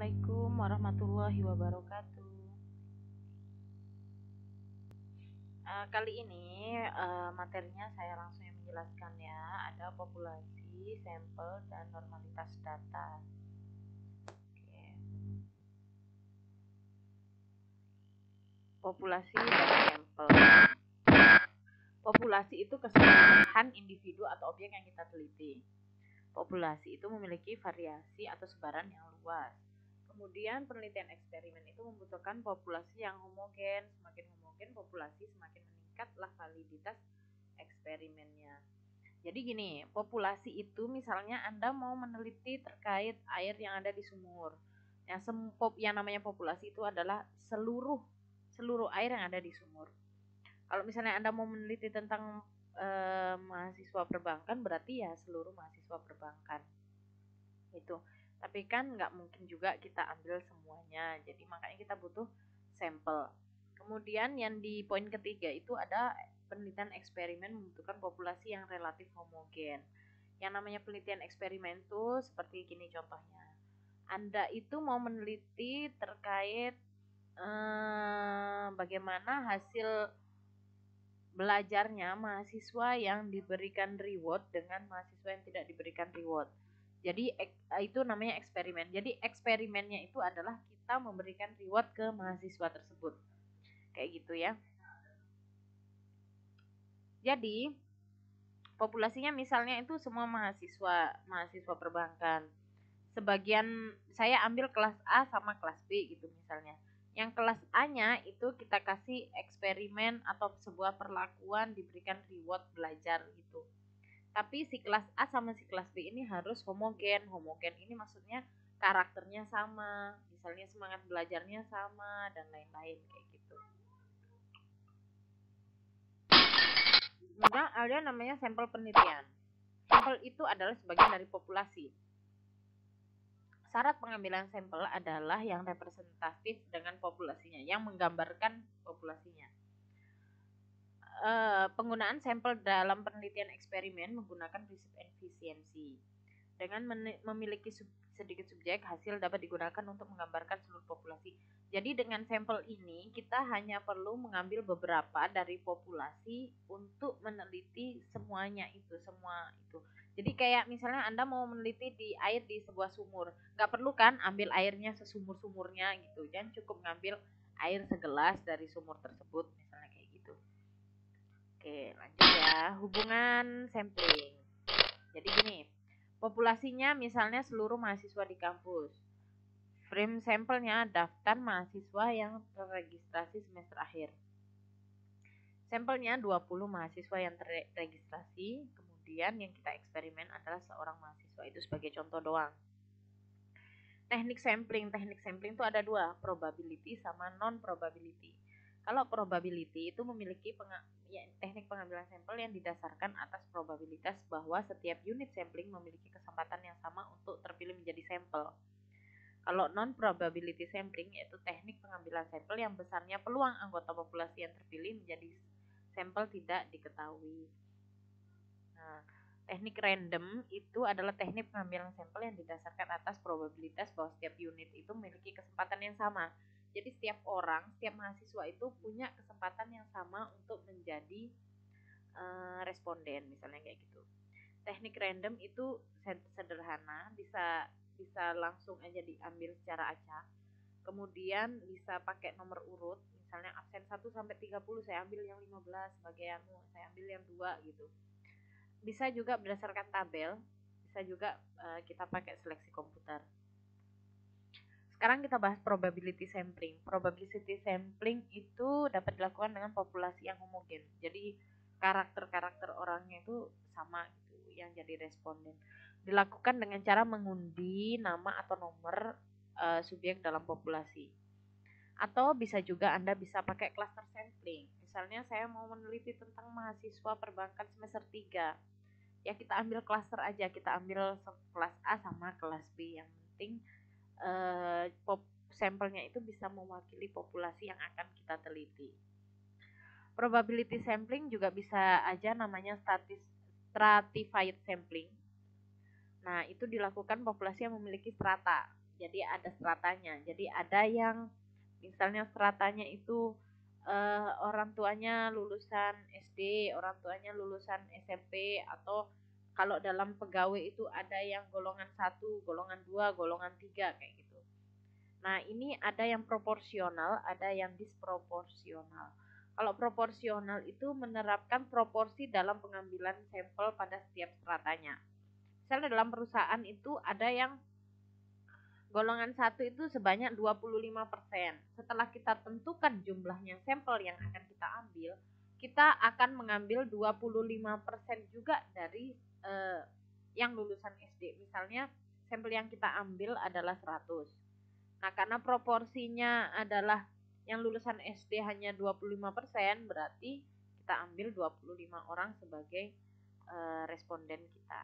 Assalamualaikum warahmatullahi wabarakatuh. Kali ini materinya saya langsung yang menjelaskan ya. Ada populasi, sampel, dan normalitas data. Oke. Populasi dan sampel. Populasi itu keseluruhan individu atau objek yang kita teliti. Populasi itu memiliki variasi atau sebaran yang luas. Kemudian penelitian eksperimen itu membutuhkan populasi yang homogen. Semakin homogen populasi, semakin meningkatlah validitas eksperimennya. Jadi gini, populasi itu misalnya Anda mau meneliti terkait air yang ada di sumur. Yang namanya populasi itu adalah seluruh air yang ada di sumur. Kalau misalnya Anda mau meneliti tentang mahasiswa perbankan, berarti ya seluruh mahasiswa perbankan itu. Tapi kan nggak mungkin juga kita ambil semuanya, jadi makanya kita butuh sampel. Kemudian yang di poin ketiga itu ada penelitian eksperimen membutuhkan populasi yang relatif homogen. Yang namanya penelitian eksperimen itu seperti gini contohnya. Anda itu mau meneliti terkait bagaimana hasil belajarnya mahasiswa yang diberikan reward dengan mahasiswa yang tidak diberikan reward. Jadi itu namanya eksperimen. Jadi eksperimennya itu adalah kita memberikan reward ke mahasiswa tersebut. Kayak gitu ya. Jadi populasinya misalnya itu semua mahasiswa perbankan. Sebagian saya ambil kelas A sama kelas B gitu misalnya. Yang kelas A-nya itu kita kasih eksperimen atau sebuah perlakuan, diberikan reward belajar gitu. Tapi si kelas A sama si kelas B ini harus homogen. Homogen ini maksudnya karakternya sama, misalnya semangat belajarnya sama, dan lain-lain kayak gitu. Kemudian ada namanya sampel penelitian. Sampel itu adalah sebagian dari populasi. Syarat pengambilan sampel adalah yang representatif dengan populasinya, yang menggambarkan populasinya. Penggunaan sampel dalam penelitian eksperimen menggunakan prinsip efisiensi. Dengan memiliki sedikit subjek, hasil dapat digunakan untuk menggambarkan seluruh populasi. Jadi dengan sampel ini kita hanya perlu mengambil beberapa dari populasi untuk meneliti semuanya itu, semua itu. Jadi kayak misalnya Anda mau meneliti di air di sebuah sumur, nggak perlu kan ambil airnya sesumur-sumurnya gitu, dan cukup ngambil air segelas dari sumur tersebut misalnya kayak gitu. Oke, lanjut ya. Hubungan sampling. Jadi gini, populasinya misalnya seluruh mahasiswa di kampus. Frame sampelnya daftar mahasiswa yang terregistrasi semester akhir. Sampelnya 20 mahasiswa yang terregistrasi, kemudian yang kita eksperimen adalah seorang mahasiswa, itu sebagai contoh doang. Teknik sampling itu ada dua, probability sama non-probability. Kalau probability itu memiliki teknik pengambilan sampel yang didasarkan atas probabilitas bahwa setiap unit sampling memiliki kesempatan yang sama untuk terpilih menjadi sampel. Kalau non-probability sampling yaitu teknik pengambilan sampel yang besarnya peluang anggota populasi yang terpilih menjadi sampel tidak diketahui. Nah, teknik random itu adalah teknik pengambilan sampel yang didasarkan atas probabilitas bahwa setiap unit itu memiliki kesempatan yang sama. Jadi setiap mahasiswa itu punya kesempatan yang sama untuk menjadi responden, misalnya kayak gitu. Teknik random itu sederhana, bisa langsung aja diambil secara acak. Kemudian bisa pakai nomor urut, misalnya absen 1 sampai 30 saya ambil yang 15, sebagai saya ambil yang 2 gitu. Bisa juga berdasarkan tabel, bisa juga kita pakai seleksi komputer. Sekarang kita bahas probability sampling. Probability sampling itu dapat dilakukan dengan populasi yang homogen. Jadi karakter orangnya itu sama gitu yang jadi responden. Dilakukan dengan cara mengundi nama atau nomor subjek dalam populasi. Atau bisa juga Anda bisa pakai cluster sampling. Misalnya saya mau meneliti tentang mahasiswa perbankan semester 3. Ya kita ambil cluster aja, kita ambil kelas A sama kelas B. Yang penting sampelnya itu bisa mewakili populasi yang akan kita teliti. Probability sampling juga bisa aja namanya stratified sampling. Nah, itu dilakukan populasi yang memiliki strata. Jadi ada stratanya. Jadi ada yang misalnya stratanya itu orang tuanya lulusan SD, orang tuanya lulusan SMP, atau kalau dalam pegawai itu ada yang golongan 1, golongan 2, golongan 3 kayak gitu. Nah, ini ada yang proporsional, ada yang disproporsional. Kalau proporsional itu menerapkan proporsi dalam pengambilan sampel pada setiap stratanya. Misalnya dalam perusahaan itu ada yang golongan 1 itu sebanyak 25%. Setelah kita tentukan jumlahnya sampel yang akan kita ambil, kita akan mengambil 25% juga dari yang lulusan SD. Misalnya sampel yang kita ambil adalah 100. Nah, karena proporsinya adalah yang lulusan SD hanya 25%, berarti kita ambil 25 orang sebagai responden kita.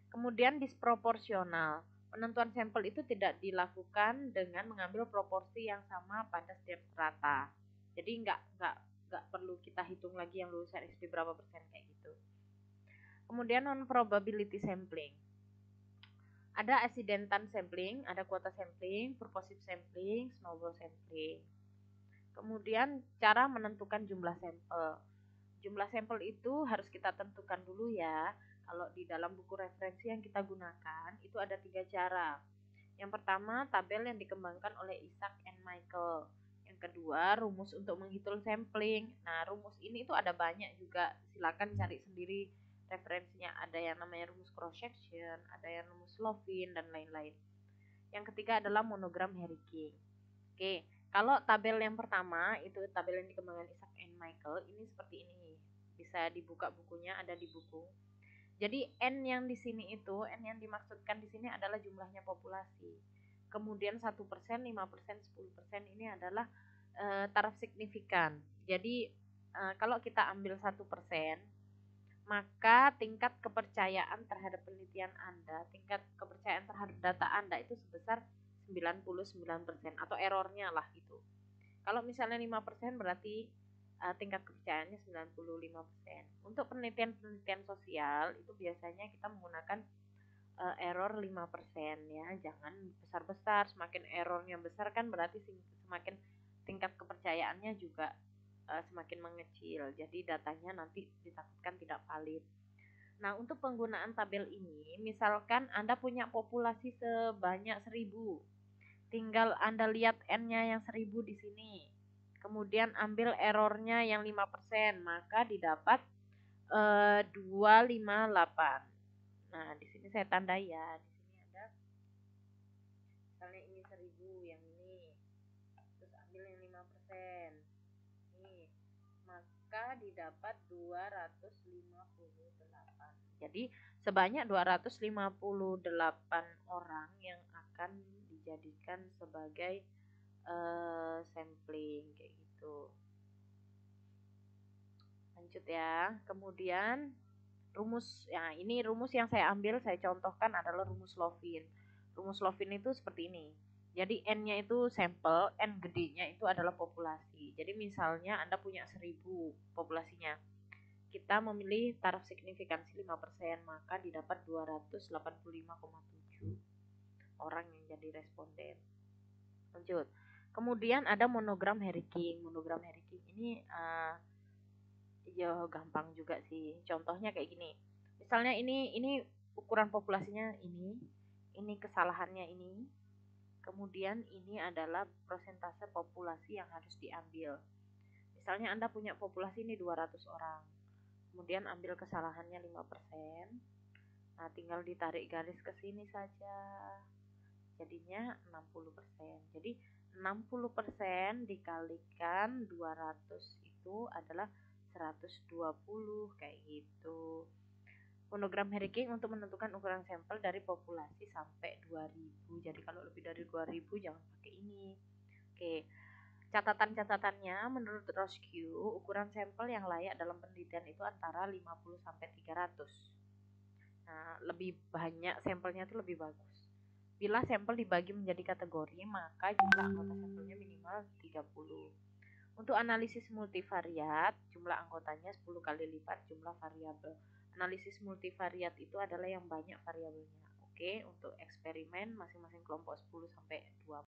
Kemudian disproporsional. Penentuan sampel itu tidak dilakukan dengan mengambil proporsi yang sama pada setiap strata. Jadi nggak perlu kita hitung lagi yang lulusan SD berapa persen kayak gitu. Kemudian non probability sampling. Ada accidental sampling, ada quota sampling, purposive sampling, snowball sampling. Kemudian cara menentukan jumlah sampel. Jumlah sampel itu harus kita tentukan dulu ya. Kalau di dalam buku referensi yang kita gunakan itu ada 3 cara. Yang pertama, tabel yang dikembangkan oleh Isaac and Michael. Yang kedua, rumus untuk menghitung sampling. Nah, rumus ini itu ada banyak juga. Silakan cari sendiri referensinya. Ada yang namanya rumus cross section, ada yang rumus Lovin dan lain-lain. Yang ketiga adalah monogram Harry King. Oke, kalau tabel yang pertama itu tabel yang dikembangkan Isaac and Michael ini seperti ini. Bisa dibuka bukunya, ada di buku. Jadi N yang di sini itu, N yang dimaksudkan di sini adalah jumlahnya populasi. Kemudian 1%, 5%, 10% ini adalah taraf signifikan. Jadi kalau kita ambil 1%, maka tingkat kepercayaan terhadap penelitian Anda, tingkat kepercayaan terhadap data Anda itu sebesar 99% atau errornya lah itu. Kalau misalnya 5% berarti tingkat kepercayaannya 95%. Untuk penelitian-penelitian sosial itu biasanya kita menggunakan error 5% ya. Jangan besar-besar, semakin errornya besar kan berarti semakin tingkat kepercayaannya juga semakin mengecil. Jadi datanya nanti ditakutkan tidak valid. Nah, untuk penggunaan tabel ini, misalkan Anda punya populasi sebanyak 1000. Tinggal Anda lihat N-nya yang 1000 di sini. Kemudian ambil errornya yang 5%, maka didapat 258. Nah, di sini saya tandai ya. Di sini ada misalnya ini 1000 yang ini. Terus ambil yang 5%. Nih, maka didapat 258. Jadi sebanyak 258 orang yang akan dijadikan sebagai sampling kayak gitu. Lanjut ya. Kemudian rumus ya, ini rumus yang saya ambil, saya contohkan adalah rumus Lovin. Rumus Lovin itu seperti ini. Jadi N-nya itu sampel, N gedenya itu adalah populasi. Jadi misalnya Anda punya 1000 populasinya. Kita memilih taraf signifikansi 5%, maka didapat 285,7 orang yang jadi responden. Lanjut. Kemudian ada monogram Harry King. Monogram Harry King ini ya gampang juga sih. Contohnya kayak gini. Misalnya ini ukuran populasinya ini kesalahannya ini. Kemudian ini adalah persentase populasi yang harus diambil. Misalnya Anda punya populasi ini 200 orang. Kemudian ambil kesalahannya 5%. Nah, tinggal ditarik garis ke sini saja. Jadinya 60%. Jadi 60% dikalikan 200 itu adalah 120 kayak gitu. Monogram Harry King untuk menentukan ukuran sampel dari populasi sampai 2000. Jadi kalau lebih dari 2000 jangan pakai ini. Oke. Catatan-catatannya menurut Roscoe, ukuran sampel yang layak dalam penelitian itu antara 50 sampai 300. Nah, lebih banyak sampelnya itu lebih bagus. Bila sampel dibagi menjadi kategori, maka jumlah anggota sampelnya minimal 30. Untuk analisis multivariat, jumlah anggotanya 10 kali lipat jumlah variabel. Analisis multivariat itu adalah yang banyak variabelnya. Oke, untuk eksperimen masing-masing kelompok 10 sampai 20.